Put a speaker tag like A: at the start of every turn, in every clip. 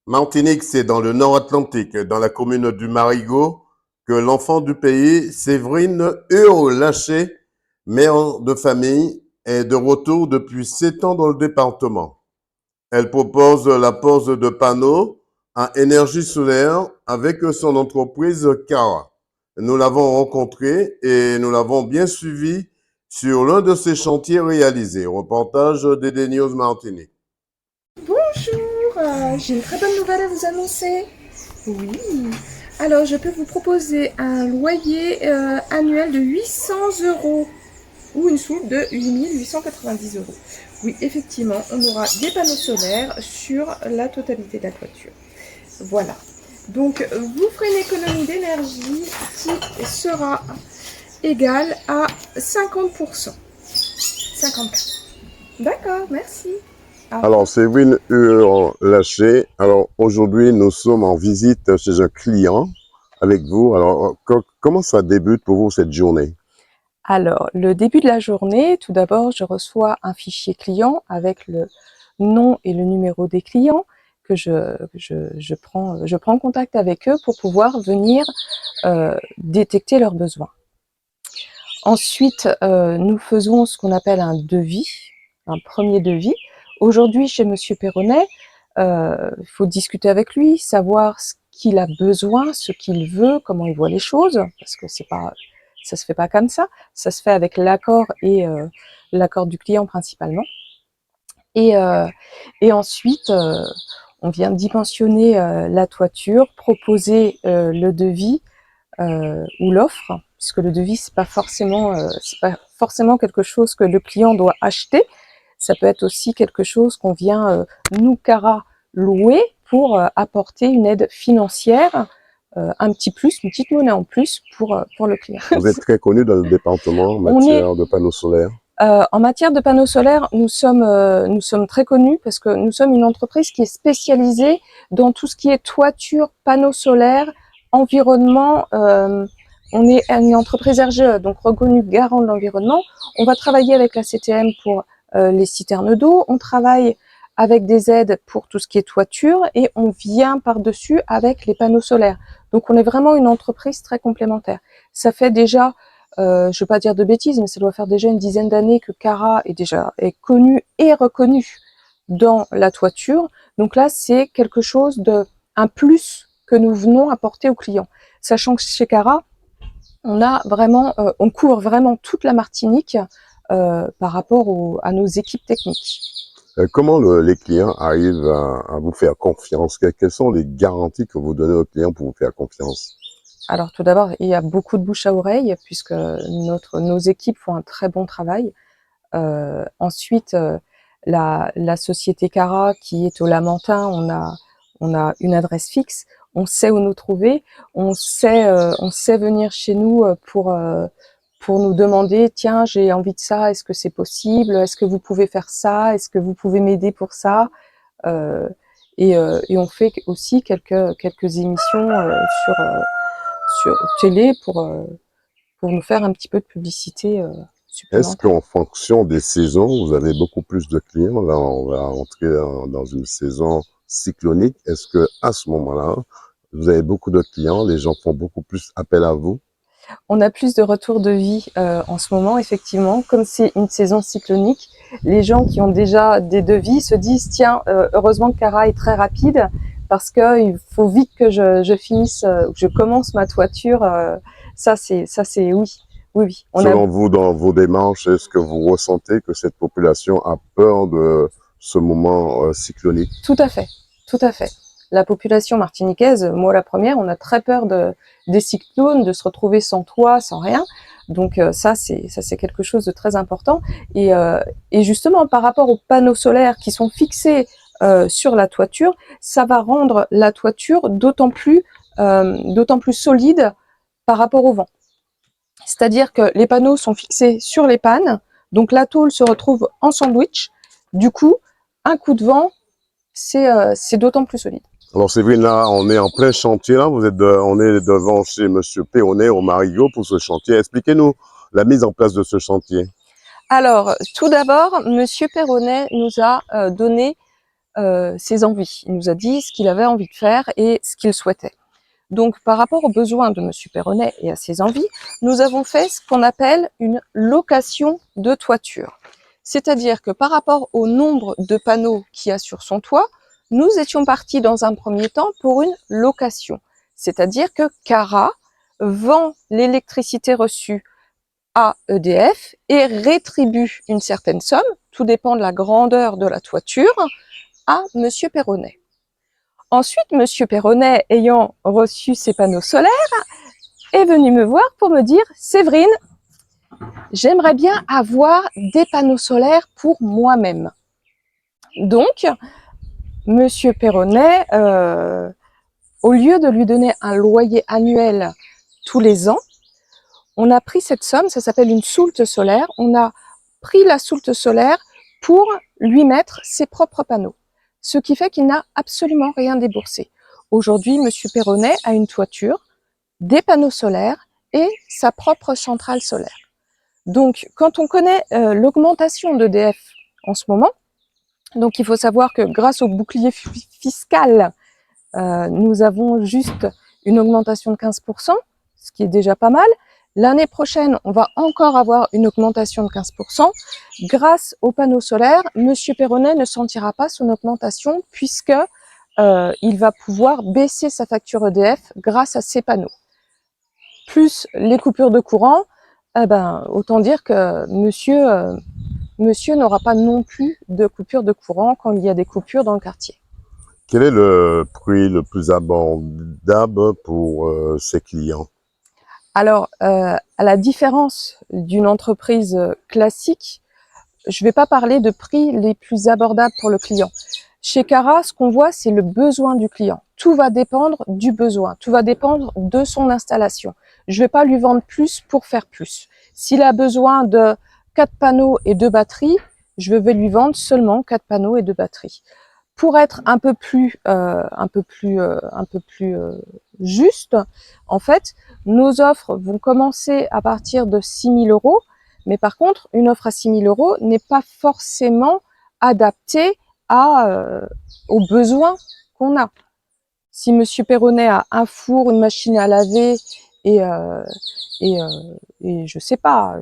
A: Martinique, c'est dans le nord Atlantique, dans la commune du Marigot, que l'enfant du pays, Séverine Lâché, mère de famille, est de retour depuis 7 ans dans le département. Elle propose la pose de panneaux à énergie solaire avec son entreprise Cara. Nous l'avons rencontrée et nous l'avons bien suivie sur l'un de ses chantiers réalisés. Reportage d'Edenios Martinique.
B: Bonjour, j'ai une très bonne nouvelle à vous annoncer. Oui, alors je peux vous proposer un loyer annuel de 800 euros ou une soulte de 8 890 euros. Oui, effectivement, on aura des panneaux solaires sur la totalité de la toiture. Voilà. Donc, vous ferez une économie d'énergie qui sera égale à 50%. 54. D'accord, merci.
A: Alors, Séverine Lâché. Alors, aujourd'hui, nous sommes en visite chez un client avec vous. Alors, comment ça débute pour vous cette journée?
B: Alors, le début de la journée, tout d'abord, je reçois un fichier client avec le nom et le numéro des clients que je prends contact avec eux pour pouvoir venir détecter leurs besoins. Ensuite, nous faisons ce qu'on appelle un devis, un premier devis. Aujourd'hui, chez Monsieur Perronnet, il faut discuter avec lui, savoir ce qu'il a besoin, ce qu'il veut, comment il voit les choses, parce que ça se fait pas comme ça se fait avec l'accord et l'accord du client principalement. Et ensuite, on vient dimensionner la toiture, proposer le devis ou l'offre, puisque le devis c'est pas forcément quelque chose que le client doit acheter. Ça peut être aussi quelque chose qu'on vient nous Cara louer pour apporter une aide financière, un petit plus, une petite monnaie en plus pour le client.
A: Vous êtes très connu dans le département en matière de panneaux solaires.
B: En matière de panneaux solaires, nous sommes très connus parce que nous sommes une entreprise qui est spécialisée dans tout ce qui est toiture, panneaux solaires, environnement. On est une entreprise RGE, donc reconnue garant de l'environnement. On va travailler avec la CTM pour les citernes d'eau. On travaille avec des aides pour tout ce qui est toiture et on vient par-dessus avec les panneaux solaires. Donc on est vraiment une entreprise très complémentaire. Ça fait déjà je ne veux pas dire de bêtises, mais ça doit faire déjà une dizaine d'années que Cara est connu et reconnu dans la toiture. Donc là, c'est quelque chose un plus que nous venons apporter aux clients. Sachant que chez Cara, on couvre vraiment toute la Martinique par rapport à nos équipes techniques.
A: Comment les clients arrivent à vous faire confiance? Quelles sont les garanties que vous donnez aux clients pour vous faire confiance?
B: Alors tout d'abord, il y a beaucoup de bouche à oreille puisque nos équipes font un très bon travail. Ensuite, la société Cara qui est au Lamentin, on a une adresse fixe, on sait où nous trouver, on sait venir chez nous pour nous demander tiens j'ai envie de ça, est-ce que c'est possible, est-ce que vous pouvez faire ça, est-ce que vous pouvez m'aider pour ça, et on fait aussi quelques émissions sur télé pour nous faire un petit peu de publicité
A: Est-ce
B: supplémentaire.
A: qu'en fonction des saisons, vous avez beaucoup plus de clients? Là, on va entrer dans une saison cyclonique. Est-ce que à ce moment-là, vous avez beaucoup de clients, les gens font beaucoup plus appel à vous?
B: On a plus de retours de vie en ce moment, effectivement. Comme c'est une saison cyclonique, les gens qui ont déjà des devis se disent tiens, heureusement que Cara est très rapide parce qu'il faut vite que je finisse, je commence ma toiture. Ça c'est oui. Oui.
A: Selon vous, dans vos démarches, est-ce que vous ressentez que cette population a peur de ce moment cyclonique?
B: Tout à fait, tout à fait. La population martiniquaise, moi la première, on a très peur des cyclones, de se retrouver sans toit, sans rien. Donc ça c'est quelque chose de très important. Et justement par rapport aux panneaux solaires qui sont fixés sur la toiture, ça va rendre la toiture d'autant plus solide par rapport au vent. C'est-à-dire que les panneaux sont fixés sur les pannes, donc la tôle se retrouve en sandwich. Du coup, un coup de vent, c'est d'autant plus solide.
A: Alors Séverine, là, on est en plein chantier, là. On est devant chez Monsieur Perronnet au Marigot pour ce chantier. Expliquez-nous la mise en place de ce chantier.
B: Alors, tout d'abord, Monsieur Perronnet nous a donné ses envies. Il nous a dit ce qu'il avait envie de faire et ce qu'il souhaitait. Donc, par rapport aux besoins de Monsieur Perronnet et à ses envies, nous avons fait ce qu'on appelle une location de toiture. C'est-à-dire que par rapport au nombre de panneaux qu'il y a sur son toit, nous étions partis dans un premier temps pour une location. C'est-à-dire que Cara vend l'électricité reçue à EDF et rétribue une certaine somme, tout dépend de la grandeur de la toiture, à Monsieur Perronnet. Ensuite, Monsieur Perronnet, ayant reçu ses panneaux solaires, est venu me voir pour me dire « Séverine, j'aimerais bien avoir des panneaux solaires pour moi-même. » Donc, Monsieur Perronnet, au lieu de lui donner un loyer annuel tous les ans, on a pris cette somme, ça s'appelle une soulte solaire, on a pris la soulte solaire pour lui mettre ses propres panneaux. Ce qui fait qu'il n'a absolument rien déboursé. Aujourd'hui, Monsieur Perronnet a une toiture, des panneaux solaires et sa propre centrale solaire. Donc, quand on connaît l'augmentation d'EDF en ce moment, donc il faut savoir que grâce au bouclier fiscal, nous avons juste une augmentation de 15%, ce qui est déjà pas mal. L'année prochaine, on va encore avoir une augmentation de 15%. Grâce aux panneaux solaires, Monsieur Perronnet ne sentira pas son augmentation puisque il va pouvoir baisser sa facture EDF grâce à ces panneaux. Plus les coupures de courant, autant dire que monsieur n'aura pas non plus de coupure de courant quand il y a des coupures dans le quartier.
A: Quel est le prix le plus abordable pour ses clients?
B: Alors, à la différence d'une entreprise classique, je ne vais pas parler de prix les plus abordables pour le client. Chez Cara, ce qu'on voit, c'est le besoin du client. Tout va dépendre du besoin, tout va dépendre de son installation. Je ne vais pas lui vendre plus pour faire plus. S'il a besoin de 4 panneaux et 2 batteries, je vais lui vendre seulement 4 panneaux et 2 batteries. Pour être un peu plus juste, en fait, nos offres vont commencer à partir de 6 000 €, mais par contre, une offre à 6 000 € n'est pas forcément adaptée aux besoins qu'on a. Si Monsieur Perronnet a un four, une machine à laver et je sais pas,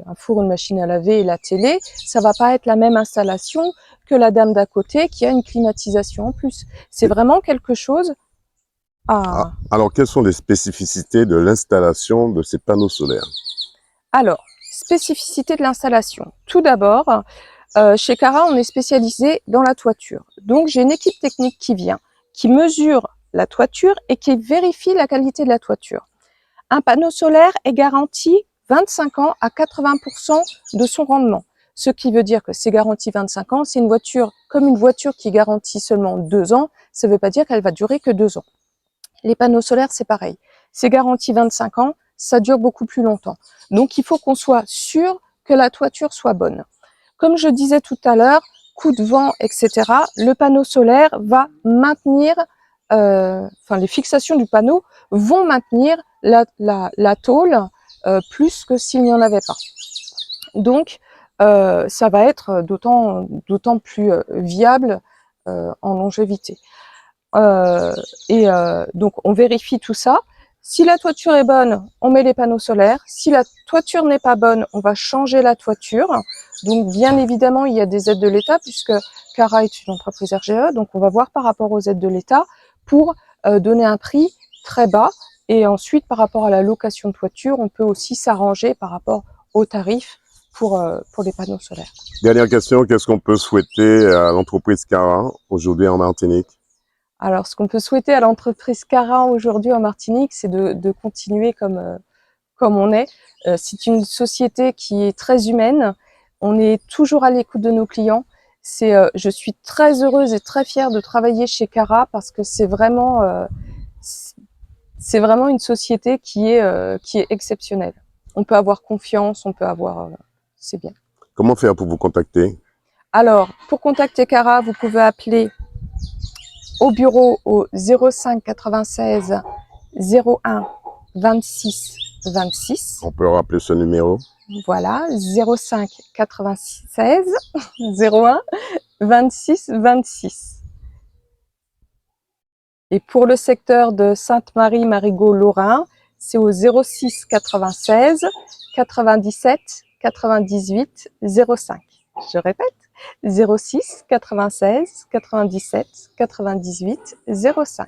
B: un four, une machine à laver et la télé, ça va pas être la même installation que la dame d'à côté qui a une climatisation en plus. C'est vraiment quelque chose à...
A: Alors, quelles sont les spécificités de l'installation de ces panneaux solaires?
B: Alors, spécificité de l'installation. Tout d'abord, chez Cara, on est spécialisé dans la toiture. Donc, j'ai une équipe technique qui vient, qui mesure la toiture et qui vérifie la qualité de la toiture. Un panneau solaire est garanti 25 ans à 80% de son rendement. Ce qui veut dire que c'est garanti 25 ans, c'est une voiture comme une voiture qui garantit seulement 2 ans, ça ne veut pas dire qu'elle va durer que 2 ans. Les panneaux solaires, c'est pareil. C'est garanti 25 ans, ça dure beaucoup plus longtemps. Donc, il faut qu'on soit sûr que la toiture soit bonne. Comme je disais tout à l'heure, coup de vent, etc., le panneau solaire va maintenir, les fixations du panneau vont maintenir la tôle plus que s'il n'y en avait pas. Donc, ça va être d'autant plus viable en longévité. Donc, on vérifie tout ça. Si la toiture est bonne, on met les panneaux solaires. Si la toiture n'est pas bonne, on va changer la toiture. Donc, bien évidemment, il y a des aides de l'État puisque Cara est une entreprise RGE. Donc, on va voir par rapport aux aides de l'État pour donner un prix très bas. Et ensuite, par rapport à la location de toiture, on peut aussi s'arranger par rapport aux tarifs pour les panneaux solaires.
A: Dernière question, qu'est-ce qu'on peut souhaiter à l'entreprise Cara aujourd'hui en Martinique?
B: Alors, ce qu'on peut souhaiter à l'entreprise Cara aujourd'hui en Martinique, c'est de continuer comme on est. C'est une société qui est très humaine. On est toujours à l'écoute de nos clients. Je suis très heureuse et très fière de travailler chez Cara parce que c'est vraiment une société qui est exceptionnelle. On peut avoir confiance, c'est bien.
A: Comment faire pour vous contacter?
B: Alors, pour contacter Cara, vous pouvez appeler au bureau au 05 96 01 26 26.
A: On peut rappeler ce numéro?
B: Voilà, 05 96 01 26 26. Et pour le secteur de Sainte-Marie-Marigot-Lorrain, c'est au 06 96 97 98 05. Je répète, 06 96 97 98 05.